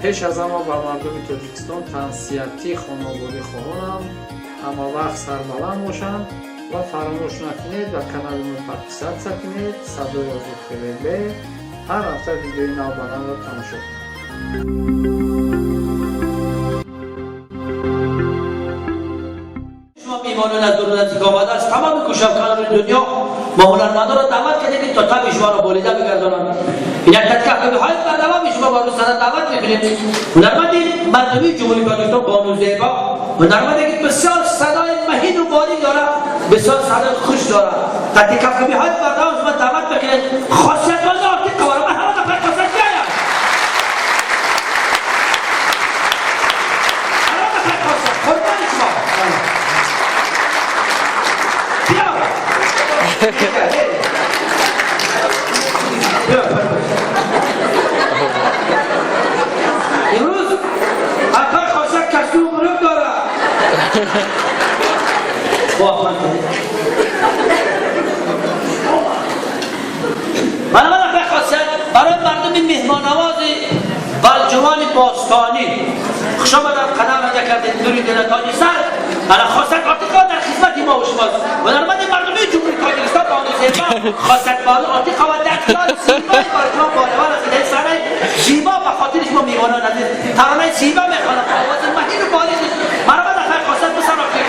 пеш аз ҳама ба мардуми Тоҷикистон тансияти хонободӣ хоҳонам ҳамавақт сарбаланд бошанд ва фаромӯш накунед ба каналимон подписатсия кунед, садои озод ТВБ ҳар ҳафта видеои нав ба навро тамошо кунед. شما میمانون از دور نزدیک آمده است تمام کوشش‌کنان دنیا ما هنرمندان را دعوت کردیم تا تب شما را بریده بگردانند. یک تکه های بردوام شما با روز دعوت میکنیم. هنرمند مردمی جمهوری پاکستان بانو زیبا هنرمندی که بسیار صدای مهین و باریک دارد، بسیار صدای خوش دارد. تکه های بردوام شما دعوت میکنید. خاصیت های آرتی قواره من همه دفعه خاصیت بیایم. همه دفعه خاصیت قربان شما. امروز اکبر خواستک کسو غروب داره من اکبر خواستک برای مردم مهمان نوازی بلجوان باستانی خوش آمدن قدم رجا کردید دوری دلتانی سر من خواستک آتیقا در خدمت ما و شماست و نرمد مردمی جمهوری تاجیکستان بانو زیبا خواستک بانو آتیقا و دکتار سیمای بارجوان بانوان است در سرای زیبا به خاطر شما میوانان عزیز ترانه زیبا میخوانم آواز مهین و باریک مرحبا در خواستک بسر آخر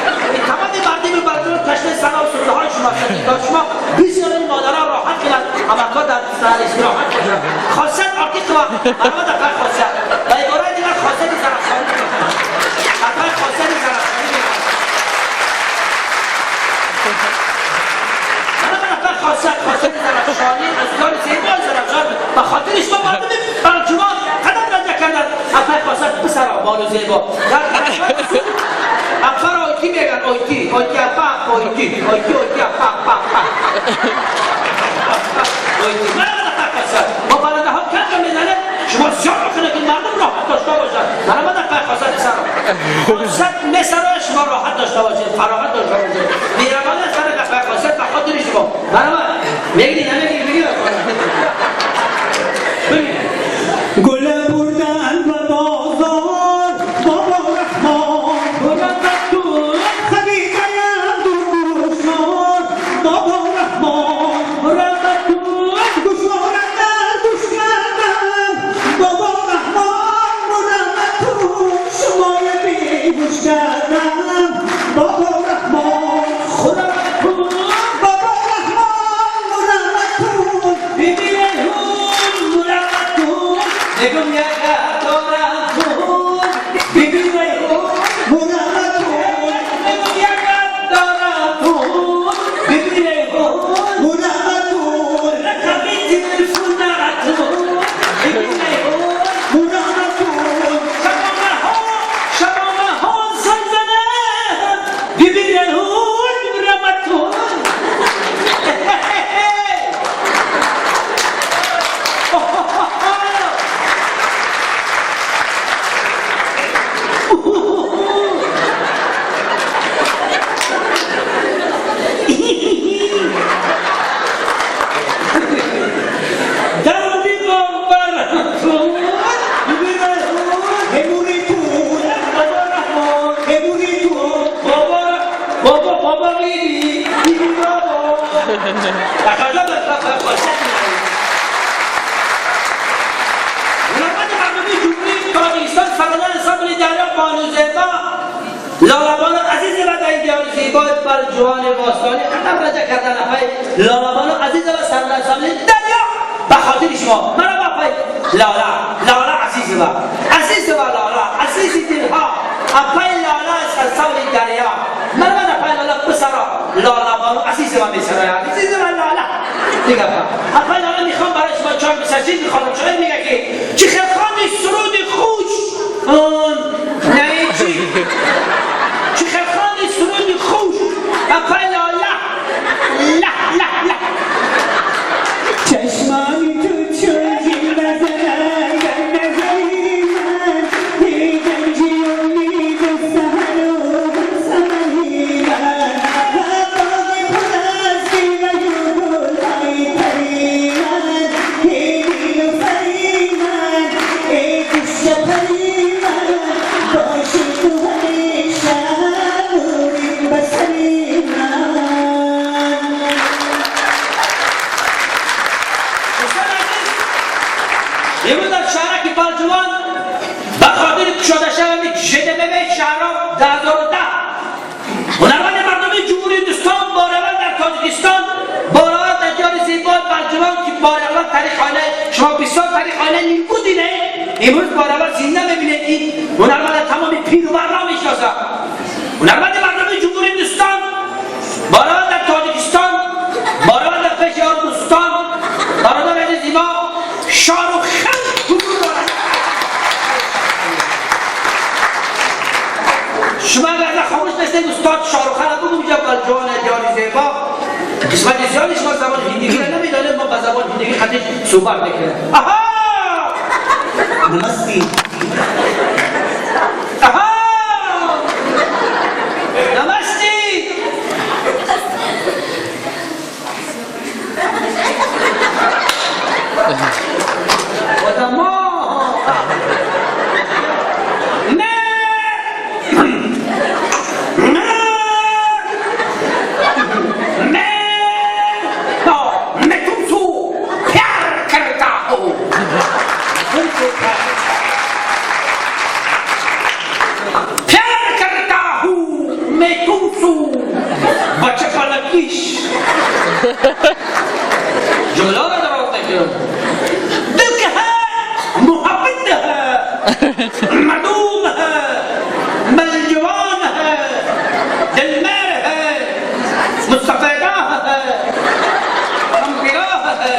تمام مردم بارجوان تشنه سنا و سرده های شما شدید شما بسیار مادرها راحت کنند امکا در سر استراحت کنند خواستک آتیقا مرحبا در خواستک و عبارت دیگر خواستک زرخشانی اکبر خواستک زرخشانی خواستک زرخشانی از کار زیبای زرخشان و خاطر شما مردم بلجوان قدم رجا کردن اکبر خواستک بسر بانو زیبا در اکبر آیتی میگن آیتی اپا آیتی اپا آیتی من اکبر خواستک ما بلنده ها کنجا میزنه شما زیاد بکنه که مردم راحت داشته باشن من اکبر خواستک بسر خواستک مثلا شما راحت داشته باشید فراغت داشته باشید میرمان سر اکبر خواستک به خاطر شما میگی نمیگی میگی گل بردن و بازار بابا رحمان بردن تو خبیقیم دوشمان بابا رحمان بردن تو گوشوارندن گوش کردن بابا رحمان بردن تو شمای بی گوش کردن بابا رحمان خدا لالابان عزیز و دیار زیبای بر جوان باستانی قدم رجا کردن افای لالابان عزیز و سرنسان دریا به خاطر شما مرحبا افای لالا عزیز و لالا عزیز دلها افای لالا سرسان دریا مرحبا افای لالا بسرا لالابان عزیز و میسرا عزیز و لالا دیگه افای لالا میخوام برای شما چای بسرچید میخوام شاید میگه که چی خیلی سرود خوش نه چی سرود خوش اپای لالا لا چشمانی تو چوزی بزنن نزایی من دیدن جیونی بسهر و بسمنی من باقی پرستی و یوگل های پری من هیدی و فری من تاریخ آینه شما بسیار تاریخ آینه نیمگو دیده امروز بارابر زنده میبینید که هنرمند تمام پیر و برنا میشناسه هنرمند مردم جمهوری هندوستان بارابر در تاجیکستان بارابر در پیش ارمنستان برادر عزیز ما شاهرخ خان حضور دارد شما اگر خاموش نستید استاد شاهرخ خان بگو میگم جوان جانی زیبا قسمت زیادی شما زبان هندی را نمیدانید ما با زبان هندی خطش صحبت میکنیم آها نمستی آها نمستی ودما बच्चे पलकिश जुमला का जवाब देखिए दिल के है मोहब्बत है मदूम है मलजवान है दिलमेर है मुस्तफेदा है हमगिरा है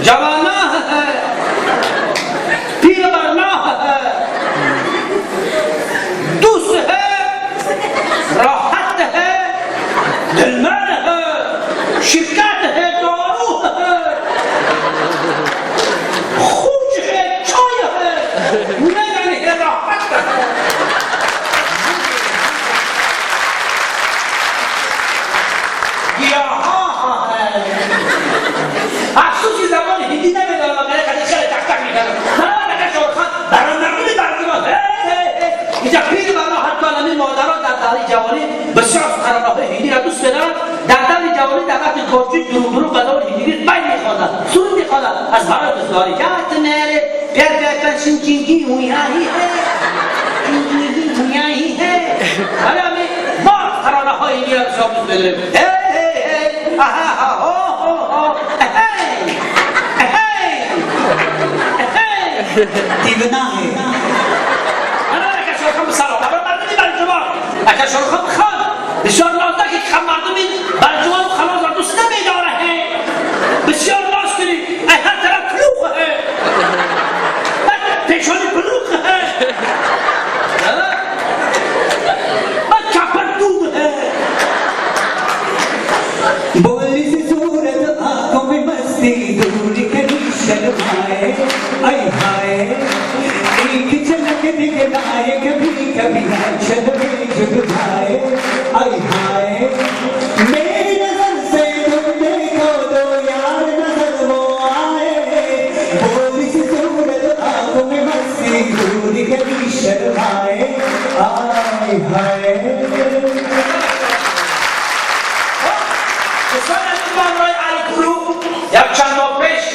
जवाना है पीर बरना है दूस है राहत है दिलमर है शिक्कत है दारू है खूज है चाय है नगन है राहत है यहाँ है अफसोस की जबान हिंदी में लगा मेरे खाने से टक निकल ना लगा शोरखान दरंदरनी बात है इजा पीर बाला हाथ वाला में मौदारा दादारी जवानी बशरफ खराबा है हिंदी का दूसरे ना दादारी जवानी दादा की कोशिश दुरुदुरु बदल हिंदी बाई नहीं खाना सुन नहीं खाना आज भारत दुआरी जात मेरे प्यार प्यार का सिंचिंगी हुआ ही है सिंचिंगी हुआ ही है अरे हमें बहुत खराबा है हिंदी का शब्द बदले हे आहा हो दीवाना है اگر شاهرخ خان بسیار نازده که خم مردمی برجوان و خلاص را دوست نمیداره ہے بسیار ناز کنی ای هر طرف پلوخ ہے پیشانی پلوخ ہے کپر دوم ہے बोली सी सूरत आंखों में मस्ती दूर कहीं शर्माए आए हाय एक झलक दिखलाए कभी कभी आंचल में झुक जाए आए हाय मेरी नजर से तुम देखो तो यार नजर वो आए बोली सी सूरत आंखों में मस्ती दूर कहीं शर्माए आए हाय یک چند ماه پیش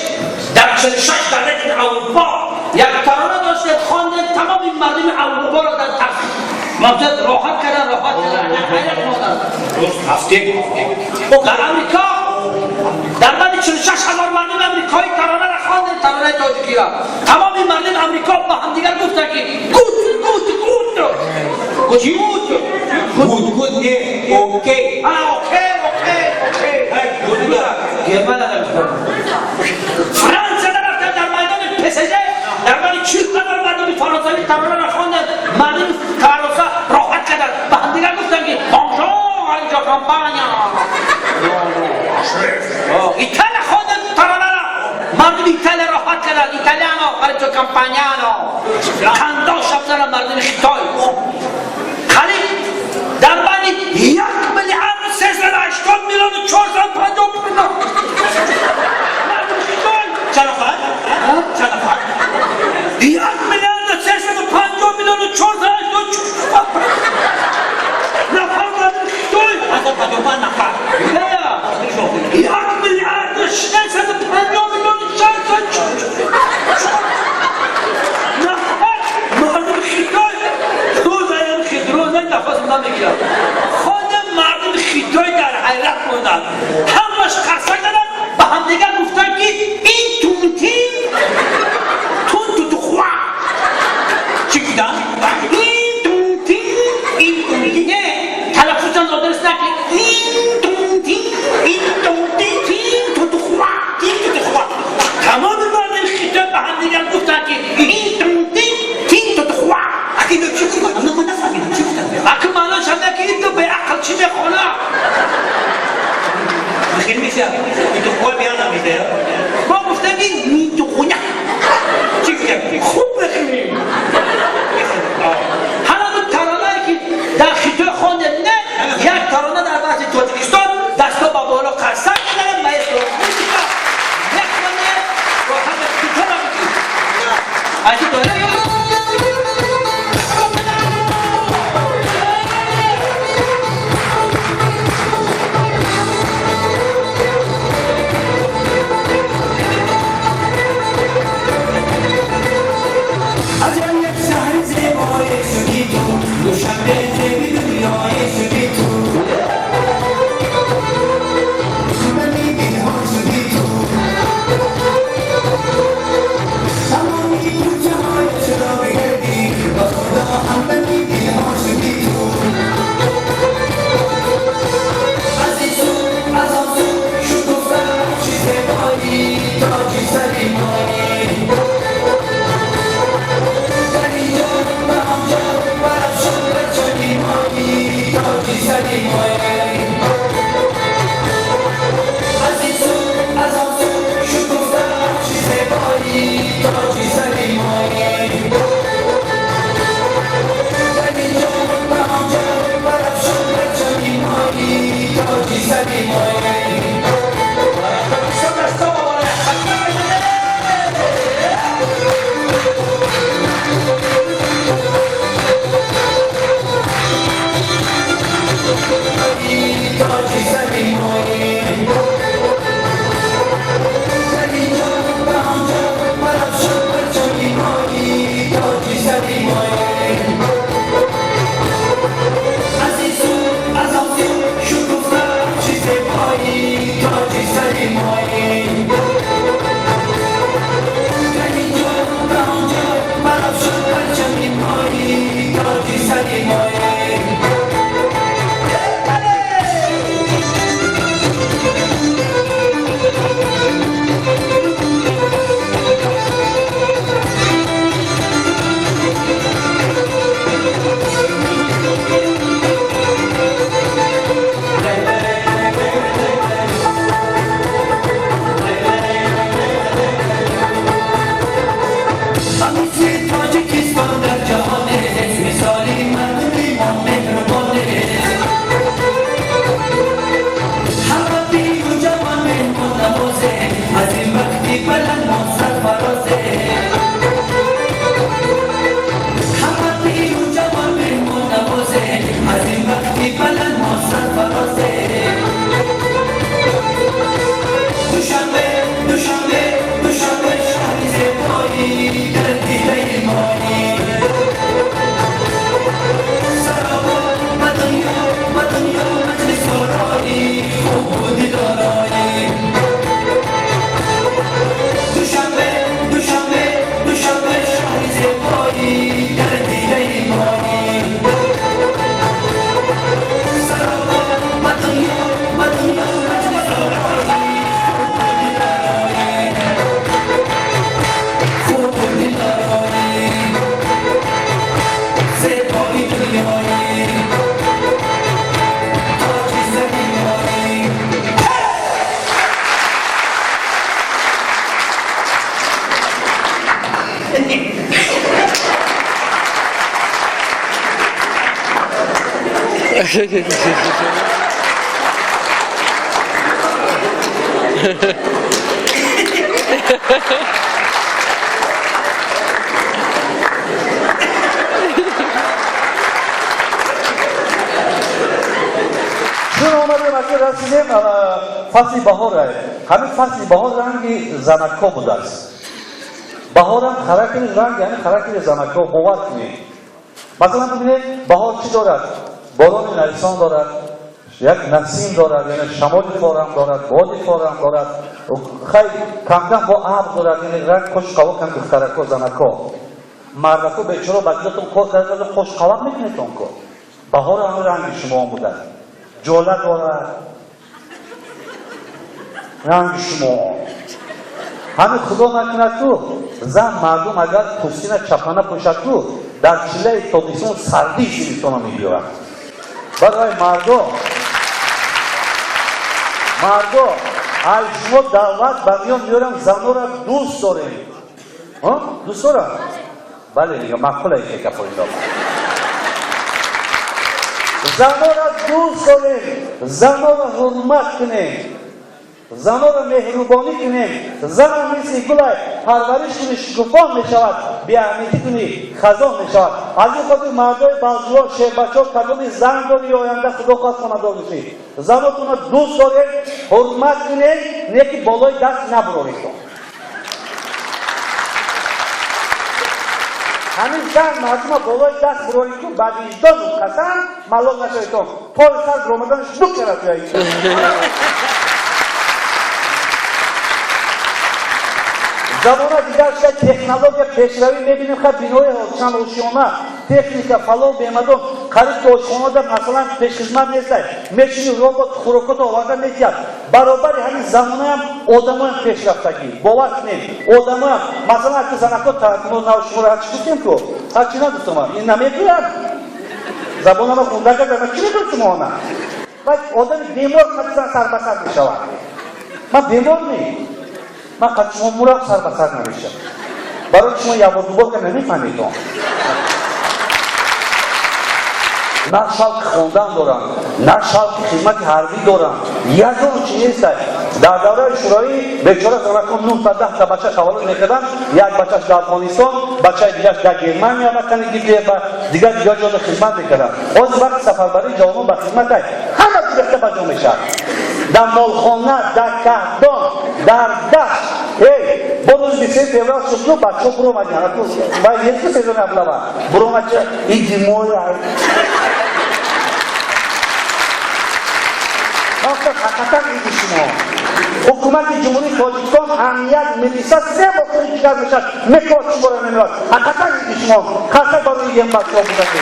در 46 دولت اروپا یک ترانه داشته خواندن تمام این مردم اروپا را در ممتد راحت کردن حیرت مادر در امریکا در بعد 46,000 مردم امریکایی ترانه را خواندن ترانه تاجیکی را تمام این مردم امریکا با هم دیگر گفتن که گوت اوکی گرمه ندارم فرانسه رفتن در میدان پسجه در بعد 40,000 مردم فرانسوی ترانه را خواندن مردم فرانسه راحت کردن با هم دیگر گفتن که بانجور اینجا کامپانیا ایتالیا خواندن ترانه را مردم ایتالیا راحت کردن ایتالیانو اینجا کامپانیانو خندا شفتن مردم خیتای خلیل در بعد 1,380,000,450 ایسی دوره از یک شهر زیبای شدی تو دوشنبه زیبی دنیای شدی تو منی بی‌ها شدی تو تمامی کوچه های چرا بگردی با خدا هم منی بی‌ها شدی تو از این سو از آن سو شکفتم چی زیبایی تاجی سری مایی چون آمدیم اگر رسیدیم فصل بهار است. همین فصل بهار رنگ زنکا بوده است. بهار هم خراکر رنگ یعنی خراکر زنکا باور کنید. مثلا ببینید بهار چی دارد؟ باران نریسان دارد، یک نسیم دارد یعنی شمال فارم دارد، باد فارم دارد، خیلی کم کم با ابر دارد یعنی رنگ خوشقوا کن دخترکا زنکا. مردکا بیچاره بچه‌تون کار کرده خوشقوا میکنید اون کار. بهار هم رنگ شما بوده. جوله دارد رنگ شما همین خدا نکنه تو زن مردم اگر پوستین چپانه پوشد تو در چله تابستون سردی زمستان میگیرد. برای مردم از شما دعوت برمیان میارم زنها را دوست داریم. دوست دارم؟ بله دیگه مقبوله این که کپایی دارم. زنها را دوست داریم، زنها را حرمت کنیم، زنها را مهربانی کنیم. زن مثل گل پرورش کنی شکوفا می شود، بی‌اهمیتی کنی خزان می شود. از این خاطر مردای بالجوان شهربچه‌ها کدوم زن داری آینده خدا خواست خانه‌دار بشی. زناتون رو دوست دارید، حرمت کنید، نه که بالای دست نبرید. همین زن مردم بالای دست برید که بعد وجدان و قسم ملال نشویتون. پای سر رمضانش دو کرد بیایید. زمانه دیگر شاید تکنولوژی پیشروی میبینیم که بینوی چند روشیانه تکنیکا فلان بیمدون قریب دوشخانه در مثلا پیش خدمت نیسته میشینی روبوت خوراکات آورده میتید برابر همین زمانه هم آدم هم پیش رفتگی باور کنید آدم هم مثلا اگه زنکات تکنول نوشمور هرچی بودیم که هرچی ندوستم هم این نمیگوید زبانه ما خونده کرده من چی میگوید شما آنه و آدم بیمار خدیزن سر بسر میشود من بیمار نیم من قد شما مورم سر بسر نمیشم برای شما یه بار دوبار که نمیفهمید نه شوق خوندن دارم نه شوق خدمت حربی دارم یکم چیز است در دوره شورایی بیچاره زنکان 9 تا 10 تا بچه تولد میکردن یک بچهش در افغانستان بچه دیگه‌اش در گرمانیا مکانی گرفته و دیگه جای خدمت میکردن از وقت سفربری جوانان به خدمت است همه گرفته بجا میشه در مالخانه در کهدان در دشت بروز 23 فوریه شد بچه برو مدینه و یک سیزن ابلوا برو مدینه این دیموی حقیقتا میگی شما حکومت جمهوری تاجیکستان امنیت ملیسا 3 بار دیگر میشد میکرد شما را نمیاد حقیقتا میگی شما خاصه برای این بچه ها بودن 3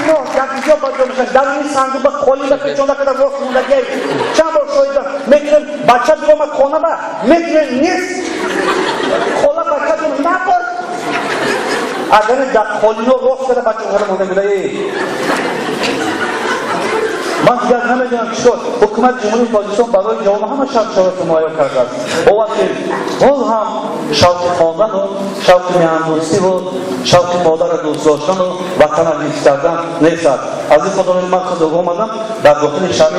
ماه در اینجا باید میشد در این صندوق خالی بکن چون که در راست موندگی چند بار شایدم میتونم بچه بیامد خانه با میتونم نیست خاله بچه بیامد نباد اگر در خالی ها راست کرده بچه ها رو مونده میده من دیگر نمیدونم چی شد حکومت جمهوری تاجیکستان برای جوان همه شرط معین کرده است باور کنید باز هم شوق خواندن و شوق میهندوستی و شوق مادر دوست داشتن و وطن را حفظ کردن نیست از این خاطر من خود آمدم در داخل شهر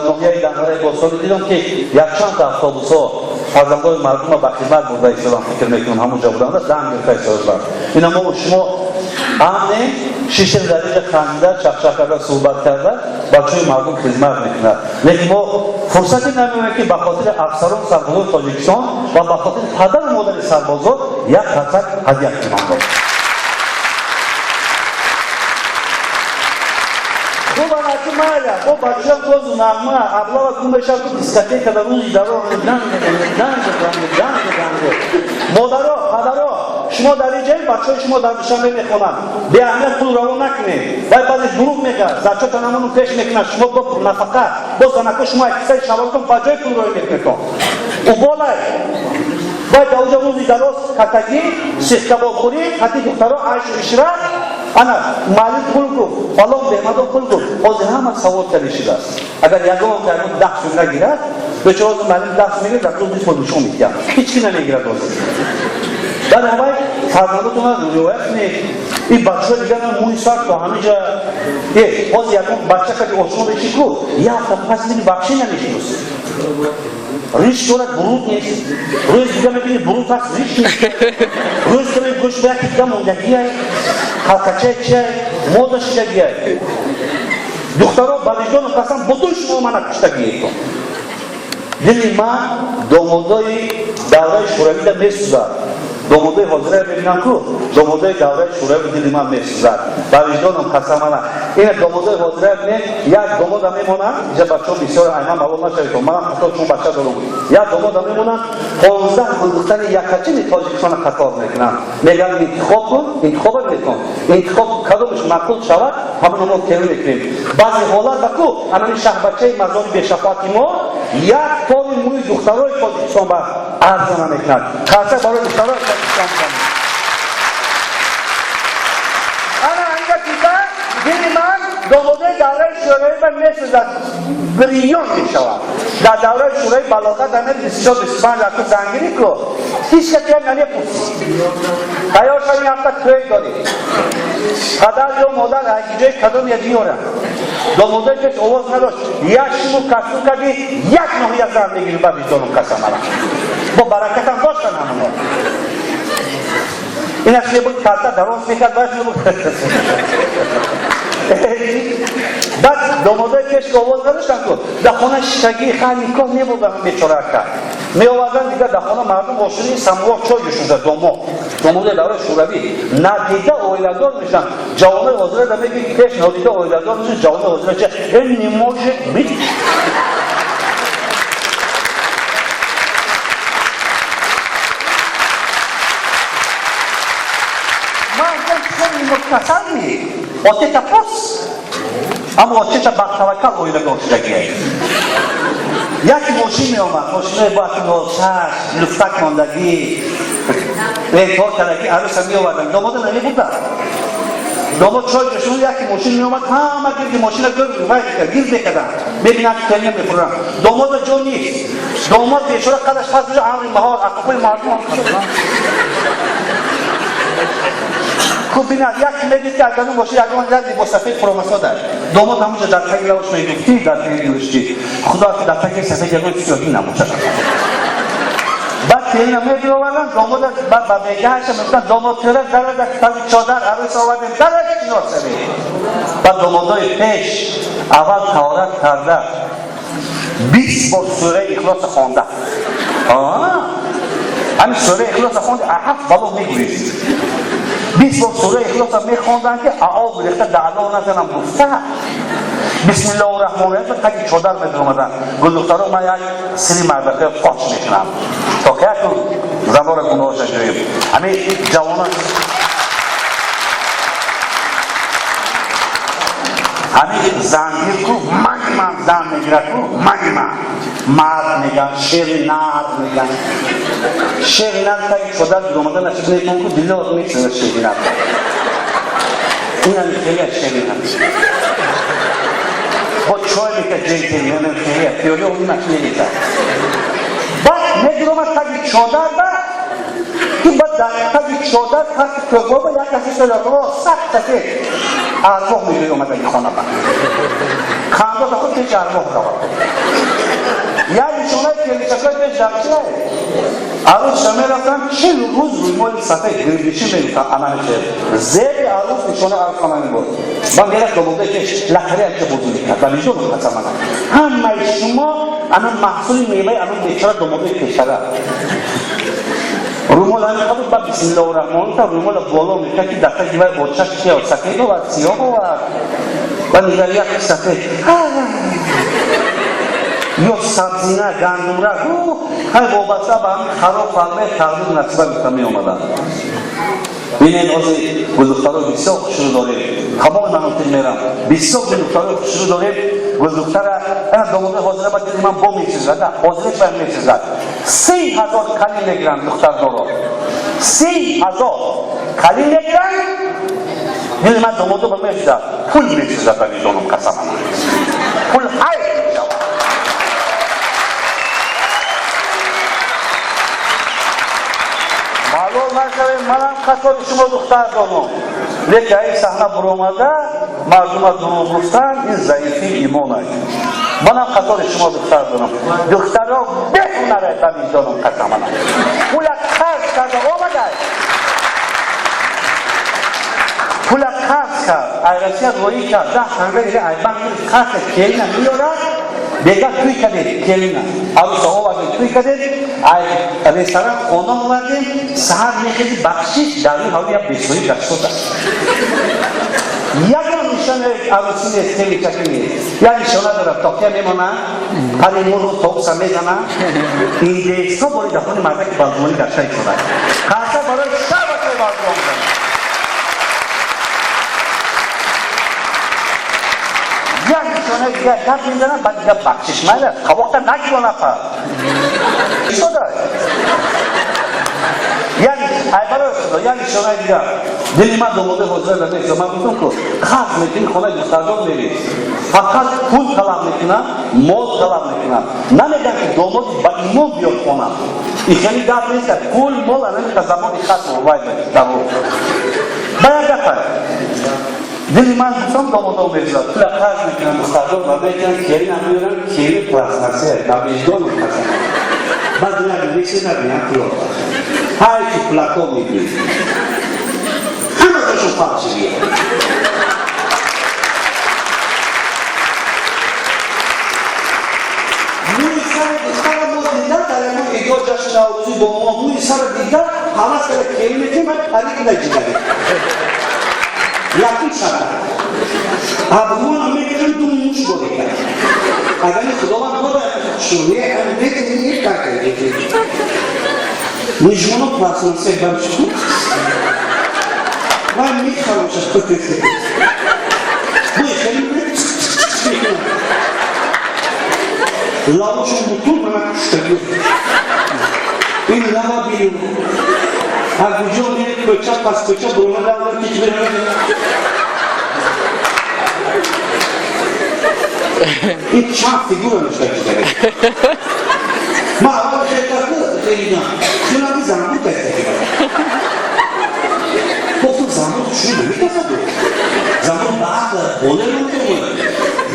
ناحیه دنگره باستانی دیدم که یک چند تا اتوبوس‌ها فرزندان مردم را به خدمت برده ایستادن فکر میکنم همونجا بودند دم گرفته ایستادند اینا ما شما امن شیشه دریج خنده چخچخ کرده صحبت کرده بچه مردم خدمت میکنند لیکن ما فرصتی نمی‌بینیم که به خاطر افسران سربازان تاجیکستان و به خاطر پدر و مادر سربازان یک خطر هدیه کنند bu bana kimaya bu bakacağım tozu namına ablava kumeşa ku diskoteka da ruzi daro modaro hadaro شما در اینجا بچه‌های شما در دوشنبه میخونن به اهمیت پول رو نکنید ولی بعدش دروغ میگه زرچه تنمون پیش میکنه شما با نفقه با زنکو شما اکسای شوالتون بجای پول رو میکنید او بالای باید اوجا روزی دراز کتگی سیخ کباب خوری حتی دخترها عیش و اشرت انا مالی پول کو فلان بهمدان پول کو از همه سوال کردی شده است اگر یکم هم درمون 10 سو نگیرد بچه‌ها از معلم 10 میگیرد در روز 20 پولشون میگیرد هیچکی نمیگیرد در همه فرماندهتون ها روایت نید این بچه دیگر هم موی سر تا همه جا باز یکم بچه کدی آشما بشی کو یه هفته پس میدی بخشی نمیشی ریش دارد برود نیست روز دیگه میبینی برود هست ریش نیست روز کنید گوش باید که دیگه موندگی های حلقچه چه مودش چگی های دخترها بلیجان و قسم بدون شما منه کشتگی کن دلی من دامادای دوره شوروی در میسوزد دامادای حاضره ببینم که دامادای دوره شوروی دلی من میسوزد بلیجانم قسم منه این دامادای حاضره ببینم یک داماد هم میمونن اینجا بچه ها بسیار ایمان معلوم نشوید من هم حتی چون بچه دارم یک داماد هم میمونن 15 بندختن یکچین تاجیکستان قطار میکنن میگن انتخاب کن انتخاب میکن انتخاب کدومش معقول شود همون ما کمی میکنیم بعضی حالات بکو همین شهر بچه مزاری بیشفاتی ما یک طوری موی دخترای تاجیکستان بر عرض نمیکنن خاصه برای دخترای تاجیکستان میکنن انا اینجا دیگه دینی من دومده دوره شورای من میسوزد بریون میشود در دوره شورای بلاغت همه 24-25 لکو زنگیری که هیچ کسی هم نمیپرسی تیار شدی هفته توی داری پدر یا مادر عجیبه کدوم یه بیارن دو مادر که آواز نداشت یک شیمو کسو کردی یک ماهی از هم بگیری با بیدانم قسم الان با برکت هم داشتن همونه این اصلی بود کلتا درانس میکرد باید بود بعد دومادای پیش که آواز نداشتن که در خانه شگی خیلی نکاح نبودن بیچاره کرد می آوردن دیگه در خانه مردم آشوری سموار چای جوشونده دوماده دوره شوروی ندیده اویلدار میشن جوانه حاضره در میگه پیش ندیده اویلدار میشن جوانه حاضره چه این نماش بیت متصلی آتی تپاس اما آتی تا بختوکل اویلدار شدگیه یک ماشین می آمد ماشین با نوشش لفتک ماندگی ریتور کلگی عروس هم می آوردن داماد نمی بودن داماد چای جشون یکی ماشین می آمد همه گیردی ماشین رو گیر بکردن ببینن که کنیم بپرن داماد جو نیست داماد بیشور قدش پس بجا عمری مهار اقفای مردم هم کردن خوب بینید یک میدید که اگر باشه یک آن لرزی با سفید پرومسا داره داماد همونجا در تایی لوش میگفتی در تایی لوشتی خدا که در تایی سفید یک سیاهی نموشه بعد تایی نمیدی آوردن داماد با بیگه هشم میگفتن داماد تیره داره در تایی چادر عروس آوردن داره چنار سوی بعد دامادای پیش اول تهارت کرده 20 بار سوره اخلاص خوانده همین سوره اخلاص خوانده احف بلو میگویید 20 بار سوره اخلاص میخواندن که اعاذ ریخته دعلا نزنم گفته بسم الله الرحمن الرحیم تکی چادر میدرمدن گلدخترو من یک سری مردقه فاش میکنم تا که یک زنار گناهش جویم همین جوانان همین زنگیر کو من زن میگیرد کو من مرد میگن شیر نرد میگن شیر نرد تایی چادر درمدن نشد نیتون کو دیلی آد میکنه شیر نرد این هم خیلی شیر نرد با چای میکرد جنگی میگن خیلی پیولی اونی مکنی میکرد بعد میگرم از تایی چادر با که بعد در تایی چادر کسی که بابا یک کسی که را سخت کسی ارواح میگوی اومده این خانه با خانده خود که ارواح رواد یعنی شما که لیچکای پیش دارچه عروس شما رفتن 40 روز روی مال صفحه گریبیشی میگفتن عمل چه زیر عروس نشانه عروس خانه بود من گرفت دوباره که لخری هم که بزرگی کرد ولی جو بود حتی من همه شما الان محصول میوه الان بیچاره دوباره کشاره رومال همین خود با بسم الله الرحمن تا رومال بالا میکنه که دفعه دیوار بودشش که سفید و سیاه و نگاه یک سفید یا سبزینه گندمره های وابسته به همین خراب فرمه تغییر نصیبه میکنه آمدن بینید از گلدخترها بسیار خوشرو داریم تمام مناطق میرم بسیار گلدخترها خوشرو داریم گلدختر داماده حاضره باید دیدیم من با میسیزد حاضرش باید میسیزد 30,000 کلی میگیرن دختر دارا 30,000 کلی میگیرن دیدیم من داماده با میسیزد پول میسیزد بگی دانم قسم پول های معلوم نشوه منم خطار شما دختر دارم لیکن این صحنه برآمده مردم دروغ گفتن این ضعیفی ایمان است منم خطار شما دختر دارم دخترها بخونه رای ببین دارم قسم منم پول خرج کرده آمده پول خرج کرد ایرسیت روی کرد 10 خنده دیگه ایبان خرج کلینه میارد بگه توی کدید کلینه عروس آوردیم توی کدید رستوران خانه آوردیم سهر میخیدی بخشیش داری حالی یا بیسوی دستو دست یک نشانه عروسی نیست خیلی چکی نیست یک نشانه داره تاکیه میمانه پریمون رو توقسه میزنه این دیستا باری دفعونی مرده که بازمانی در شایی شده خاصه برای شبکه بازمان داره یک نشانه دیگه دست میزنه بعد دیگه بخشش میده خوابقتا نگی با نفر شده یعنی ای برای خدا یعنی شما دیگه دلی من دوماده حاضر نمیشه. من گفتم که خرج میکنی خونه دوستاردار میری. فقط پول طلب میکنم، مال طلب میکنم. نمیگم که دوماد با ایمان بیاد خونه. این خیلی گپ نیست. پول مال نمیگه زمان ختم وای تمام. باید گفتم. دلی من گفتم دوماده میرزا. پول خرج میکنم دوستاردار میگن کیری نمیارم کیری پلاستیکه. نبیشتون میکنم. بعد نمیشه نمیام پول. های که پلاکو میگی. همه داشون فارسیه. موی سر دیگر ما دیگر در ما ایدو جشن آوازی با ما موی سر دیگر حالا سر کلمتی من پریک نجیگری. یکی شده. ابروان امیدن تو موش بوده کرد. اگر خداوند بوده شویه امیدن یک کار کرده. نجمونو پلاسنسی برشون. من میخوام شش تا تیکه. بوی خیلی میکنم. لابوشون بطور من کشتگی. این لابا بیرون. هر وجود میاد کوچه پس کوچه برونه لابا کیچ برونه. این چند فیگور نشده کرده. ما اول شرکت خیلی جنابی زمان کسی گفتم زمان شروع نمی‌کرد زمان بعد بوده نمی‌کنه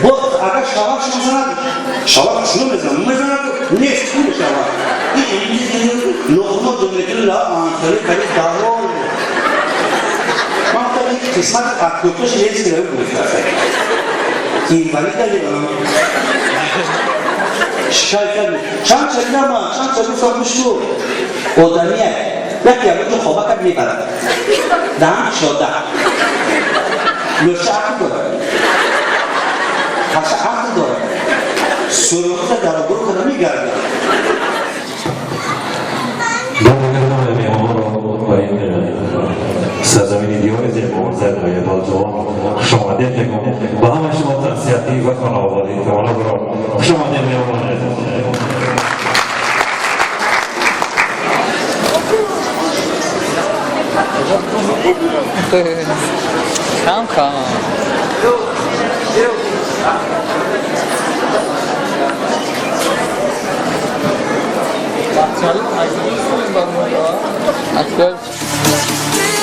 بود اگر شواش می‌زند شواش شروع می‌زند نیست خوب شواش این لقمه دومیتر لا آنتری کاری دارو من تا قسمت اکتوبرش نیست که می‌فرسته این ولی دارم شکایت کردم چند فرموش تو آدمیه یکی اول تو خوابه کد میبرد دهم شده لوشه عقل داره پس عقل داره سروخت در گروه کنه میگرده دارم میمون رو با این سرزمین دیوار زیبا زد و یه بالجوان شما دل نگم با همه شما تنسیتی و خانوادی که والا برو شما دل میمون Come. Actually,